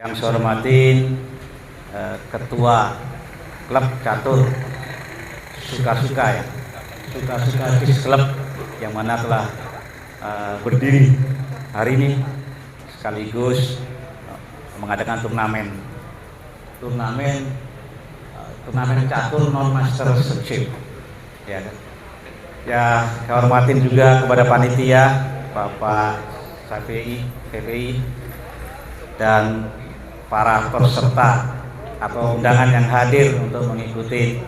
Yang saya hormati Ketua Klub Catur Suka-Suka Kids Club yang mana telah berdiri hari ini sekaligus mengadakan turnamen catur non mastership. Ya, saya hormatin juga kepada panitia Bapak PPI dan para peserta atau undangan yang hadir untuk mengikuti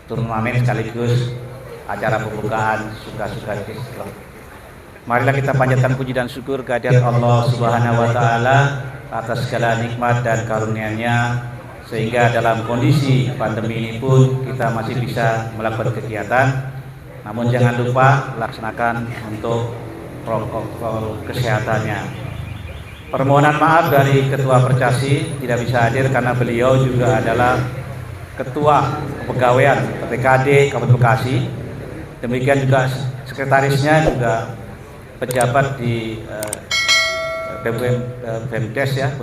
turnamen sekaligus acara pembukaan Suka-Suka Kids Club. Marilah kita panjatkan puji dan syukur kehadirat Allah Subhanahu wa taala atas segala nikmat dan karunia-Nya sehingga dalam kondisi pandemi ini pun kita masih bisa melakukan kegiatan. Namun jangan lupa laksanakan untuk protokol kesehatannya. Permohonan maaf dari Ketua Percasi tidak bisa hadir karena beliau juga adalah Ketua Kepegawaian PTKD Kabupaten Bekasi. Demikian juga sekretarisnya juga pejabat di BUMDes yang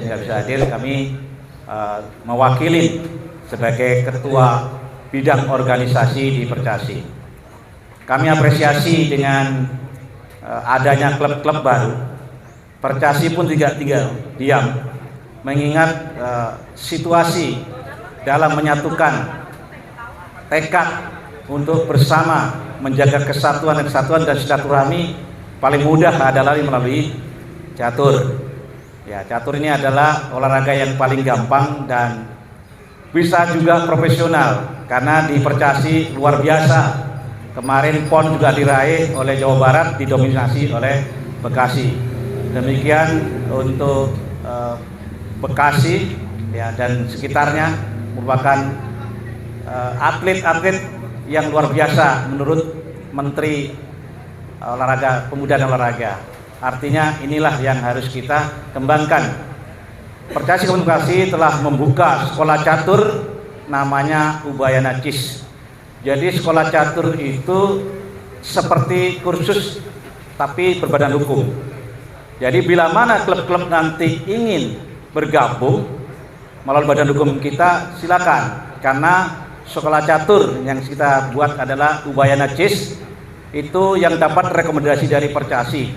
tidak bisa hadir. Kami mewakili sebagai Ketua Bidang Organisasi di Percasi. Kami apresiasi dengan adanya klub-klub baru. Percasi pun tidak diam mengingat situasi dalam menyatukan tekad untuk bersama menjaga kesatuan dan silaturahmi paling mudah adalah melalui catur. Ya, catur ini adalah olahraga yang paling gampang dan bisa juga profesional karena di Percasi luar biasa. Kemarin PON juga diraih oleh Jawa Barat, didominasi oleh Bekasi. Demikian untuk Bekasi ya, dan sekitarnya merupakan atlet-atlet yang luar biasa menurut Menteri Olahraga, Pemuda dan Olahraga. Artinya inilah yang harus kita kembangkan. Percasi Komunikasi telah membuka sekolah catur namanya Ubayana CIS. Jadi sekolah catur itu seperti kursus tapi berbadan hukum. Jadi bila mana klub-klub nanti ingin bergabung melalui badan hukum kita, silakan. Karena sekolah catur yang kita buat adalah Ubayana CIS, itu yang dapat rekomendasi dari Percasi.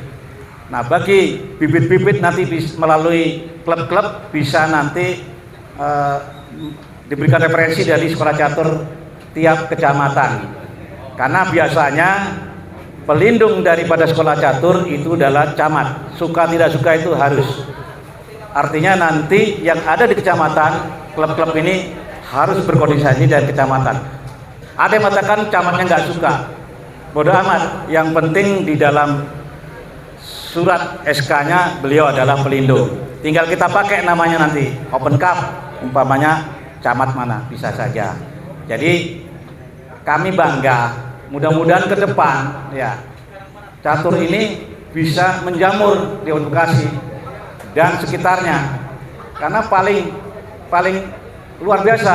Nah, bagi bibit-bibit nanti melalui klub-klub bisa nanti diberikan referensi dari sekolah catur tiap kecamatan. Karena biasanya pelindung daripada sekolah catur itu adalah camat. Suka tidak suka itu harus. Artinya nanti yang ada di kecamatan, klub-klub ini harus berkoordinasi dari kecamatan. Ada yang mengatakan camatnya nggak suka. Bodoh amat. Yang penting di dalam surat SK-nya beliau adalah pelindung. Tinggal kita pakai namanya nanti. Open Cup, umpamanya camat mana, bisa saja. Jadi kami bangga. Mudah-mudahan ke depan ya catur ini bisa menjamur di Bekasi dan sekitarnya, karena paling luar biasa.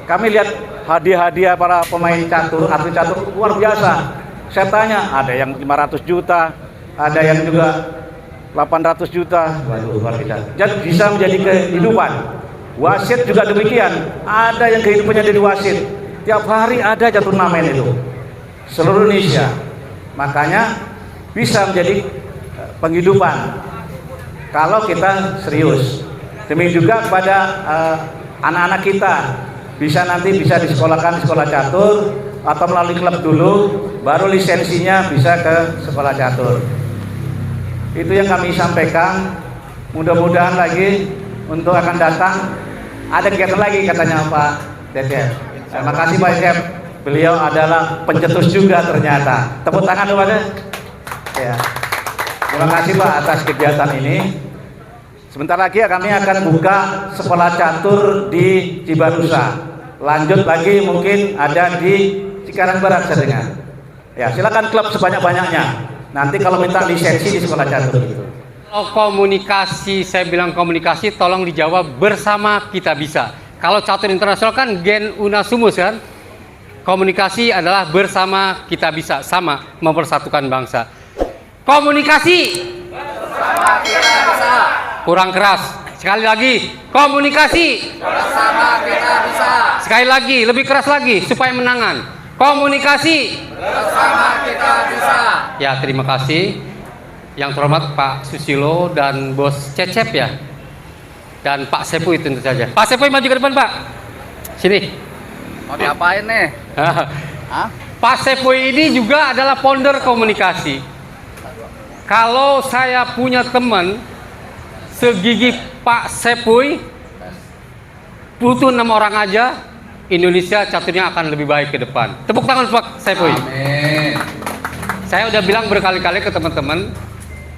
Kami lihat hadiah-hadiah para pemain catur, atlet catur luar biasa. Saya tanya, ada yang 500 juta, ada yang juga 800 juta. Waduh, luar biasa. Jadi bisa menjadi kehidupan. Wasit juga demikian, ada yang kehidupannya jadi wasit. Tiap hari ada turnamen itu seluruh Indonesia. Makanya bisa menjadi penghidupan kalau kita serius. Demikian juga pada anak-anak kita bisa disekolahkan di sekolah catur atau melalui klub dulu, baru lisensinya bisa ke sekolah catur. Itu yang kami sampaikan. Mudah-mudahan lagi untuk akan datang ada kegiatan lagi katanya Pak Dedek. Terima kasih Pak Dedek. Beliau adalah pencetus juga ternyata. Tepuk tangan dulu Pak. Ya. Terima kasih Pak atas kegiatan ini. Sebentar lagi kami akan buka sekolah catur di Cibarusa. Lanjut lagi mungkin ada di Cikarang Barat saya dengar. Ya, silakan klub sebanyak-banyaknya. Nanti kalau minta lisensi di sekolah catur gitu. Kalau komunikasi, saya bilang komunikasi, tolong dijawab bersama kita bisa. Kalau catur internasional kan gen una sumus kan. Komunikasi adalah bersama kita bisa, sama mempersatukan bangsa. Komunikasi bersama kita bisa. Kurang keras. Sekali lagi, komunikasi. Bersama kita bisa. Sekali lagi, lebih keras lagi supaya menangan. Komunikasi. Bersama kita bisa. Ya, terima kasih. Yang terhormat Pak Susilo dan Bos Cecep ya. Dan Pak Sepuy tentu saja. Pak Sepuy maju ke depan, Pak. Sini. Mau diapain nih? Hah? Pak Sepuy ini juga adalah founder komunikasi. Kalau saya punya teman segigi Pak Sepuy, butuh 6 orang aja, Indonesia caturnya akan lebih baik ke depan. Tepuk tangan Pak Sepuy. Amin. Saya udah bilang berkali-kali ke teman-teman,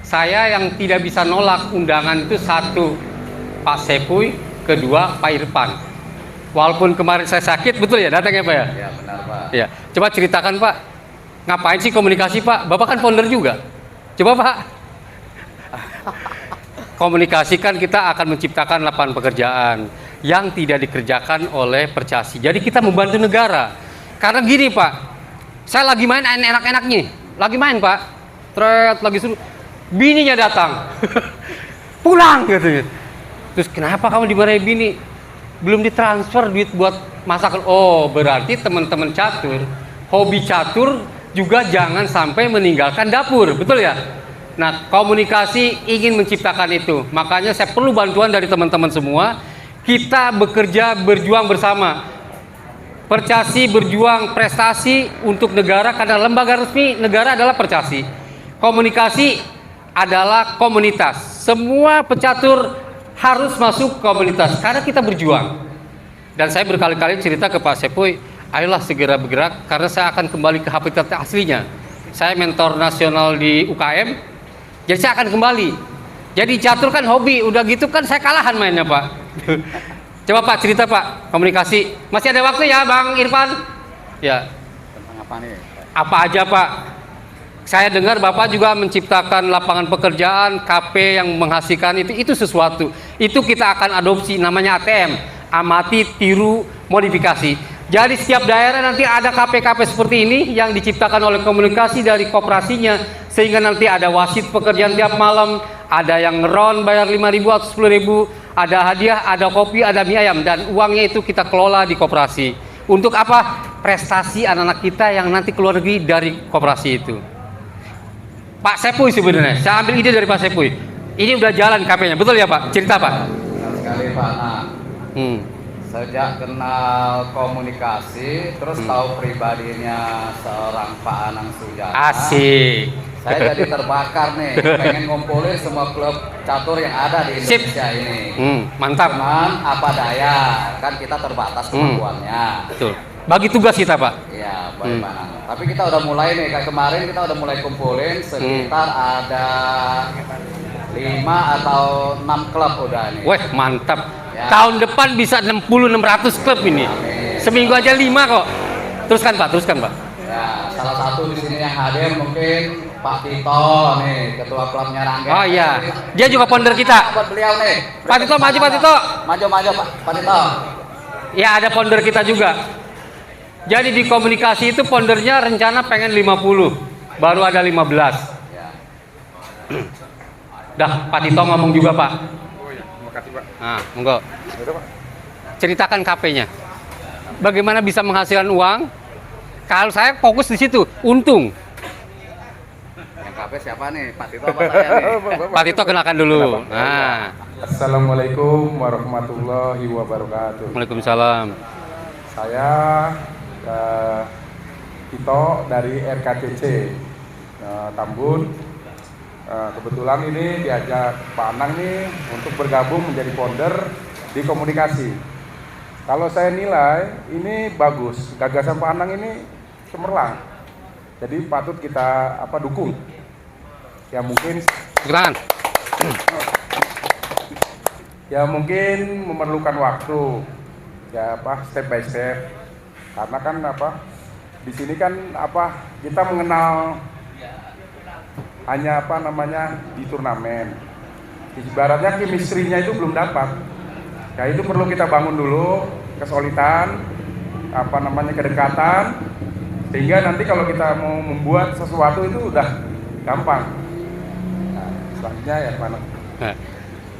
saya yang tidak bisa nolak undangan itu satu, Pak Sepuy, kedua Pak Irfan. Walaupun kemarin saya sakit, betul ya datangnya Pak ya? Ya benar Pak. Ya, coba ceritakan Pak, ngapain sih komunikasi Pak? Bapak kan founder juga. Coba Pak. Komunikasi kan kita akan menciptakan lapangan pekerjaan yang tidak dikerjakan oleh Percasi. Jadi kita membantu negara. Karena gini Pak, saya lagi main enak-enaknya, lagi main Pak, lagi suruh, bininya datang, pulang gitu. Terus kenapa kamu dimarahin bini? Belum ditransfer duit buat masakan. Oh, berarti teman-teman catur, hobi catur juga jangan sampai meninggalkan dapur, betul ya? Nah, komunikasi ingin menciptakan itu. Makanya saya perlu bantuan dari teman-teman semua. Kita bekerja, berjuang bersama. Percasi berjuang prestasi untuk negara karena lembaga resmi negara adalah Percasi. Komunikasi adalah komunitas. Semua pecatur harus masuk komunitas karena kita berjuang. Dan saya berkali-kali cerita ke Pak Sepuy, ayolah segera bergerak karena saya akan kembali ke habitat aslinya. Saya mentor nasional di UKM. Jadi saya akan kembali. Jadi catur kan hobi, udah gitu kan saya kalahan mainnya Pak. Coba Pak cerita Pak, komunikasi. Masih ada waktu ya Bang Irfan? Ya. Tentang apa nih? Apa aja Pak? Saya dengar Bapak juga menciptakan lapangan pekerjaan, KP yang menghasilkan itu sesuatu. Itu kita akan adopsi namanya ATM, amati, tiru, modifikasi. Jadi setiap daerah nanti ada KP-KP seperti ini yang diciptakan oleh komunikasi dari koperasinya, sehingga nanti ada wasit pekerjaan tiap malam, ada yang ngeron bayar 5.000 atau 10.000, ada hadiah, ada kopi, ada mie ayam, dan uangnya itu kita kelola di koperasi. Untuk apa? Prestasi anak-anak kita yang nanti keluar negeri dari koperasi itu. Pak Sepuy sebenarnya, saya ambil ide dari Pak Sepuy. Ini udah jalan KP-nya, betul ya Pak? Cerita Pak. Benar sekali Pak. Nah, sejak kenal komunikasi, terus tahu pribadinya seorang Pak Anang Sujana. Asik. Saya jadi terbakar nih, pengen ngumpulin semua klub catur yang ada di Indonesia ini. Mantap. Cuman apa daya, kan kita terbatas kemampuannya. Betul. Bagi tugas kita Pak. Iya, bagaimana? Tapi kita udah mulai nih, kayak kemarin kita udah mulai kumpulin sekitar ada 5 atau 6 klub udah nih. Wah mantap. Ya. Tahun depan bisa 60-600 klub ini. Amin. Seminggu aja 5 kok. Teruskan Pak, teruskan Pak. Ya, salah satu di sini yang hadir mungkin Pak Tito nih, ketua klubnya Rangga. Oh iya, dia juga founder kita. Buat beliau nih. Pak Tito maju Pak Tito. Maju Pak Tito. Ya ada founder kita juga. Jadi di komunikasi itu foundernya rencana pengen 50, baru ada 15. Ya. Dah Pak Tito ngomong juga Pak. Oh iya, terima kasih Pak. Nah, monggo. Udah Pak. Ceritakan KP-nya. Bagaimana bisa menghasilkan uang? Kalau saya fokus di situ, untung. Yang KP siapa nih? Pak Tito apa saya nih? Pak Tito kenalkan dulu. Nah, Assalamualaikum warahmatullahi wabarakatuh. Waalaikumsalam. Saya Tito dari RKCC Tambun. Kebetulan ini diajak Pak Anang nih untuk bergabung menjadi founder di komunikasi. Kalau saya nilai ini bagus, gagasan Pak Anang ini cemerlang. Jadi patut kita dukung. Ya mungkin Tepuk tangan. ya mungkin memerlukan waktu. Ya step by step. Karena kan di sini kan kita mengenal hanya di turnamen. Ibaratnya chemistry-nya itu belum dapat. Ya itu perlu kita bangun dulu kesolidan, kedekatan, sehingga nanti kalau kita mau membuat sesuatu itu udah gampang. Nah, selanjutnya ya mana?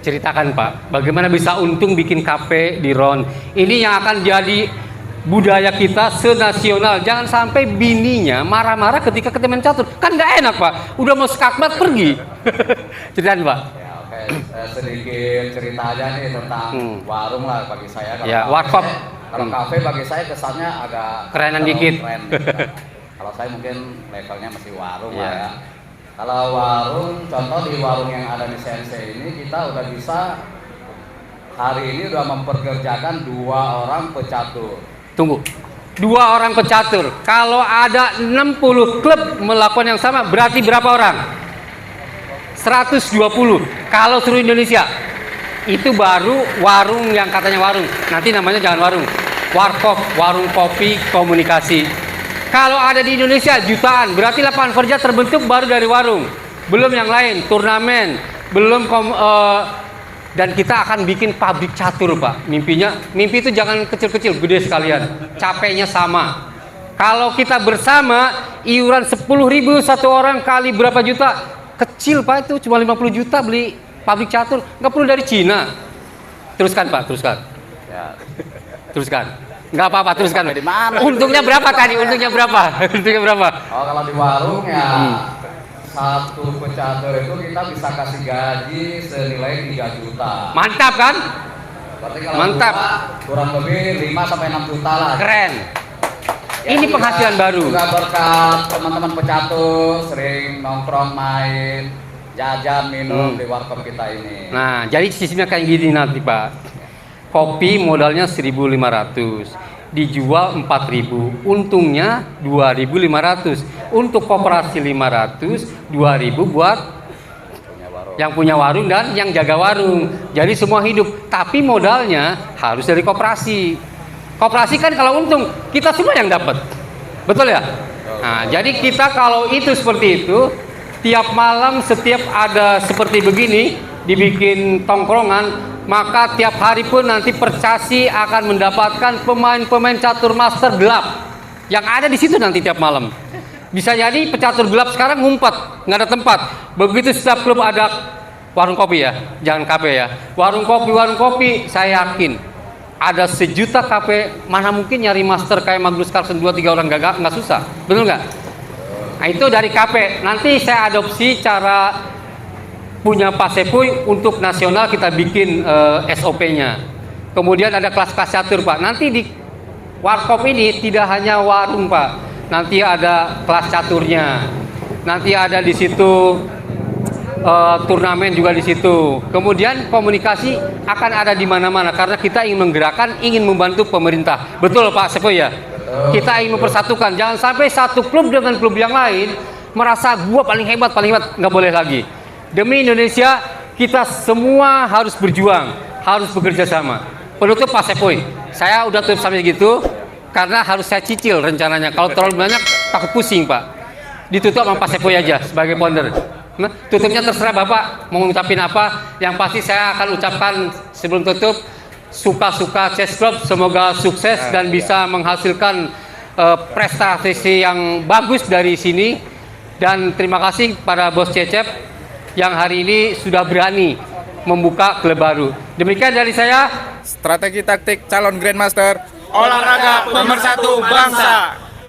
ceritakan Pak, bagaimana bisa untung bikin KP di RON. Ini yang akan jadi budaya kita senasional. Jangan sampai bininya marah-marah ketika kita main catur. Kan nggak enak Pak, udah mau skakmat pergi. Ceritain Pak. Ya, oke. Sedikit cerita aja nih tentang warung lah bagi saya. Kalau Ya, kafe- warkop. Kalau kafe bagi saya kesannya agak Kerenan dikit. keren, gitu kan. Kalau saya mungkin levelnya masih warung lah Ya. ya. Kalau warung, contoh di warung yang ada di CNC ini kita udah bisa hari ini udah memperkerjakan 2 orang pecatur. Tunggu, 2 orang pecatur. Kalau ada 60 klub melakukan yang sama, berarti berapa orang? 120. Kalau seluruh Indonesia, itu baru warung yang katanya warung. Nanti namanya jangan warung, warkop, warung kopi komunikasi. Kalau ada di Indonesia jutaan, berarti lapangan kerja terbentuk baru dari warung. Belum yang lain, turnamen, belum dan kita akan bikin pabrik catur Pak. Mimpi itu jangan kecil-kecil, gede sekalian. Capeknya sama. Kalau kita bersama, iuran 10.000 satu orang kali berapa juta? Kecil Pak, itu cuma 50 juta beli pabrik catur. Nggak perlu dari Cina. Teruskan Pak, teruskan. Ya. Teruskan. Nggak apa-apa, teruskan. Di mana? Untungnya berapa tadi? Untungnya berapa? Untungnya berapa? Oh, kalau di warung ya satu pecatur itu kita bisa kasih gaji senilai 3 juta. Mantap kan? Berarti kalau Mantap. kurang lebih 5 sampai 6 juta lah. Keren. Ya, Ini juga- penghasilan baru. Juga berkat teman-teman pecatur sering nongkrong main, jajan minum di warkop kita ini. Nah, jadi sistemnya kayak gini nanti Pak. Kopi modalnya 1.500, dijual 4.000, untungnya 2.500. Untuk koperasi 500, 2.000 buat Punya warung. yang punya warung dan yang jaga warung. Jadi semua hidup, tapi modalnya harus dari koperasi. Koperasi kan kalau untung, kita semua yang dapat. Betul ya? Nah, jadi kita kalau itu seperti itu, tiap malam setiap ada seperti begini, dibikin tongkrongan, maka tiap hari pun nanti Percasi akan mendapatkan pemain-pemain catur master gelap yang ada di situ nanti tiap malam. Bisa jadi pecatur gelap sekarang ngumpet, nggak ada tempat. Begitu setiap klub ada warung kopi ya, jangan kafe ya. Warung kopi, saya yakin ada 1 juta kafe, mana mungkin nyari master kayak Magnus Carlsen 2-3 orang nggak susah, betul nggak? Nah itu dari kafe. Nanti saya adopsi cara punya Pak Sepuy untuk nasional, kita bikin SOP-nya. Kemudian ada kelas-kelas catur Pak. Nanti di warkop ini tidak hanya warung Pak. Nanti ada kelas caturnya. Nanti ada di situ turnamen juga di situ. Kemudian komunikasi akan ada di mana-mana karena kita ingin menggerakkan, ingin membantu pemerintah. Betul Pak Sepuy ya? Kita ingin mempersatukan. Jangan sampai satu klub dengan klub yang lain merasa gua paling hebat, nggak boleh lagi. Demi Indonesia, kita semua harus berjuang, harus bekerja sama. Penutup Pak Sepuy, saya udah tutup sampai gitu karena harus saya cicil rencananya. Kalau terlalu banyak takut pusing Pak. Ditutup sama Pak Sepuy aja sebagai founder. Nah, tutupnya terserah Bapak mau ngucapin apa. Yang pasti saya akan ucapkan sebelum tutup, suka-suka Chess Club semoga sukses dan bisa menghasilkan prestasi yang bagus dari sini. Dan terima kasih pada Bos Cecep yang hari ini sudah berani membuka klub baru. Demikian dari saya. Strategi taktik calon Grandmaster, olahraga pemersatu bangsa.